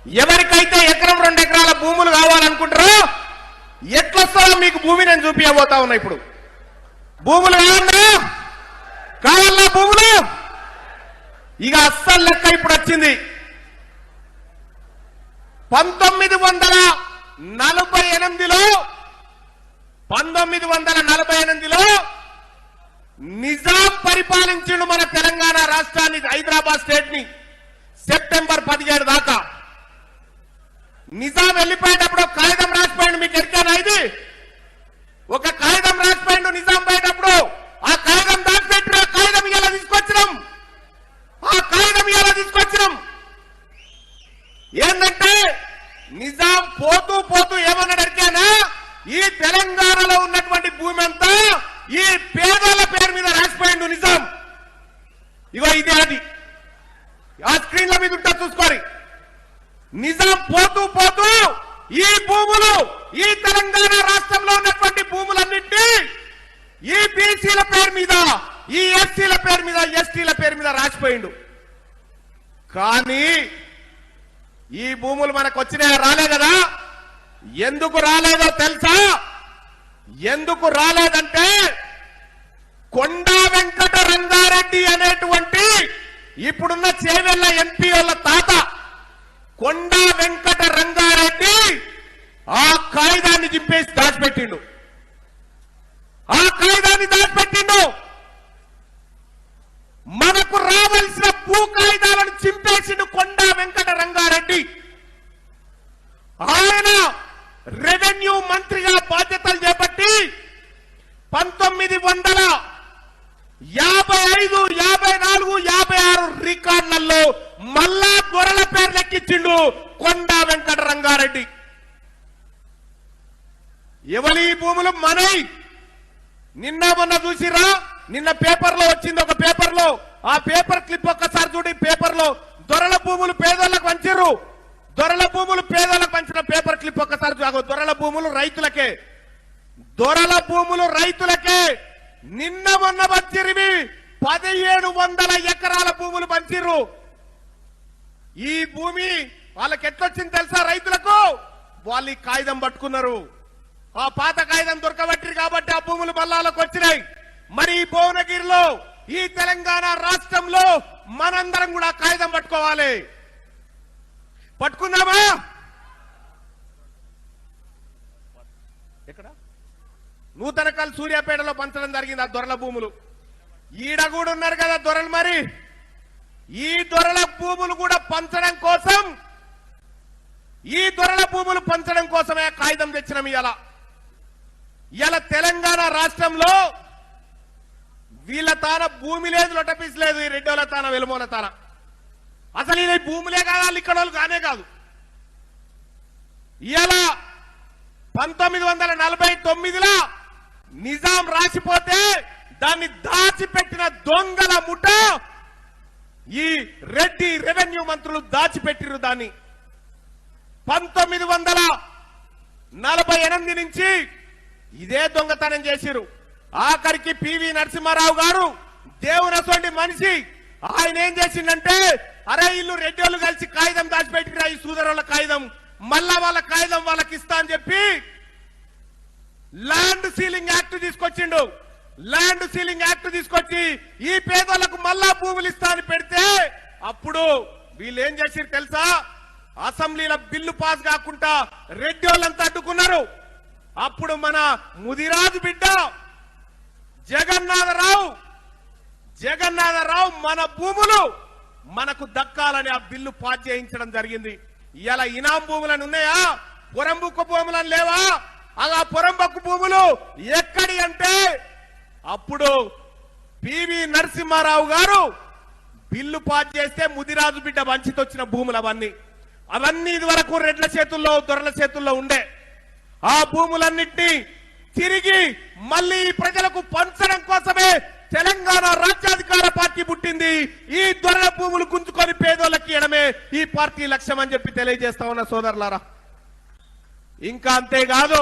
ఎవరికైతే ఎకరం 2 ఎకరాల భూములు కావాలనుకుంటారో ఎట్లొస్తారో మీకు భూమి నేను చూపించబోతా ఉన్నా. ఇప్పుడు భూములు కావాలా భూములు ఇక అస్సలు లెక్క ఇప్పుడు వచ్చింది. 1948లో నిజాం పరిపాలించిండు మన తెలంగాణ రాష్ట్రాన్ని, హైదరాబాద్ స్టేట్ ని సెప్టెంబర్ 17 దాకా. నిజాం వెళ్ళిపోయేటప్పుడు కాగితం రాసిపోయిండు. మీకు ఎరికేనా ఇది? ఒక కాగితం రాసిపోయిండు నిజాం పోయేటప్పుడు. ఆ కాగితం దాచిపెట్టిన కాగితం ఇలా తీసుకొచ్చినాం. ఏంటంటే నిజాం పోతూ పోతూ ఏమన్నాడు ఎరికేనా? ఈ తెలంగాణలో ఉన్నటువంటి భూమి అంతా ఈ పేదల పేరు మీద రాసిపోయిండు నిజాం. ఇగో ఇదే అది, ఆ స్క్రీన్ల మీద ఉంటా చూసుకోరి. నిజాం పోతూ పోతూ ఈ భూములు, ఈ తెలంగాణ రాష్ట్రంలో ఉన్నటువంటి భూములన్నింటినీ ఈ బీసీల పేరు మీద, ఈ ఎస్సీల పేరు మీద, ఎస్టీల పేరు మీద రాసిపోయిండు. కానీ ఈ భూములు మనకు వచ్చినాయా? రాలే కదా. ఎందుకు రాలేదో తెలుసా? ఎందుకు రాలేదంటే కొండా వెంకట రంగారెడ్డి అనేటువంటి ఇప్పుడున్న చేవెళ్ల ఎంపీ వాళ్ళ తాత కొండా వెంకట రంగారెడ్డి ఆ కాగితాన్ని చింపేసి దాచిపెట్టిండు. మనకు రావాల్సిన భూ కాగితాలను చింపేసిండు కొండా వెంకట రంగారెడ్డి. ఆయన రెవెన్యూ మంత్రిగా బాధ్యతలు చేపట్టి 1955, 54, 56 రికార్డులలో మళ్ళా దొరల పేరు లెక్కించిండు కొండా వెంకట రంగారెడ్డి. ఎవరి భూములు మనై? నిన్న మొన్న చూసిరా? నిన్న పేపర్లో వచ్చింది, ఒక పేపర్లో. ఆ పేపర్ క్లిప్ ఒక్కసారి చూడి. పేపర్లో దొరల భూములు పేదోళ్లకు పంచారు. దొరల భూములు పేదోళ్లకు పంచిన పేపర్ క్లిప్ ఒక్కసారి చూడ. దొరల భూములు రైతులకే, దొరల భూములు రైతులకే. నిన్న మొన్న పంచిరివి 1700 ఎకరాల భూములు పంచిర్రు. ఈ భూమి వాళ్ళకి ఎట్లొచ్చింది తెలుసా? రైతులకు వాళ్ళు ఈ కాగితం పట్టుకున్నారు. ఆ పాత కాగితం దొరకబట్టిరు కాబట్టి ఆ భూములు మల్లాలకు వచ్చినాయి. మరి ఈ భువనగిరిలో, ఈ తెలంగాణ రాష్ట్రంలో మనందరం కూడా కాగితం పట్టుకోవాలి. పట్టుకుందామా? ఎక్కడ? నూతనకల్ సూర్యాపేటలో పంచడం జరిగింది ఆ దొరల భూములు. ఈడ కూడా ఉన్నారు కదా దొరలు. మరి ఈ దొరల భూములు కూడా పంచడం కోసం, ఈ దొరల భూములు పంచడం కోసమే కాగితం తెచ్చినాం. ఇలా తెలంగాణ రాష్ట్రంలో వీళ్ళ తాన భూమి లేదు, లొటపీస్ లేదు. ఈ రెడ్డోల తాన, వెలుమోల తాన. అసలు ఈ భూములే కాదు, ఇక్కడ వాళ్ళు కానే కాదు. ఇలా 1949లో నిజాం రాసిపోతే దాన్ని దాచిపెట్టిన దొంగల ముఠ ఈ రెడ్డి రెవెన్యూ మంత్రులు దాచిపెట్టిరు. దాన్ని 1948 నుంచి ఇదే దొంగతనం చేసిరు. ఆఖరికి పివి నరసింహారావు గారు దేవునటువంటి మనిషి, ఆయన ఏం చేసిందంటే, అరే ఇల్లు రెడ్డి వాళ్ళు కలిసి కాగితం దాచిపెట్టిరా, ఈ సూదరుల కాగితం, మళ్ళా వాళ్ళ కాగితం వాళ్ళకి ఇస్తా అని చెప్పి ల్యాండ్ సీలింగ్ యాక్ట్ తీసుకొచ్చిండు. ల్యాండ్ సీలింగ్ యాక్ట్ తీసుకొచ్చి ఈ పేదలకు మళ్ళా భూములు ఇస్తా అని పెడితే, అప్పుడు వీళ్ళు ఏం చేసిరు తెలుసా? అసెంబ్లీలో బిల్లు పాస్ కాకుండా రెడ్డి వాళ్ళంతా అడ్డుకున్నారు. అప్పుడు మన ముదిరాజు బిడ్డ జగన్నాథరావు మన భూములు మనకు దక్కాలని ఆ బిల్లు పాస్ చేయించడం జరిగింది. ఇలా ఇనాం భూములను ఉన్నాయా? పొరంబుక్కు భూములను లేవా? అలా పొరంబక్కు భూములు ఎక్కడి అంటే అప్పుడు పివి నరసింహారావు గారు బిల్లు పాస్ చేస్తే ముదిరాజు బిడ్డ వంచితొచ్చిన భూములు అవన్నీ ఇది వరకు రెడ్ల చేతుల్లో, దొరల చేతుల్లో ఉండే. ఆ భూములన్నింటినీ తిరిగి మళ్ళీ ప్రజలకు పంచడం కోసమే తెలంగాణ రాజ్యాధికార పార్టీ పుట్టింది. ఈ దొరల భూములు గుంజుకొని పేదోళ్ళకి ఇవ్వడమే ఈ పార్టీ లక్ష్యం అని చెప్పి తెలియజేస్తా ఉన్న సోదరులారా. ఇంకా అంతేకాదు,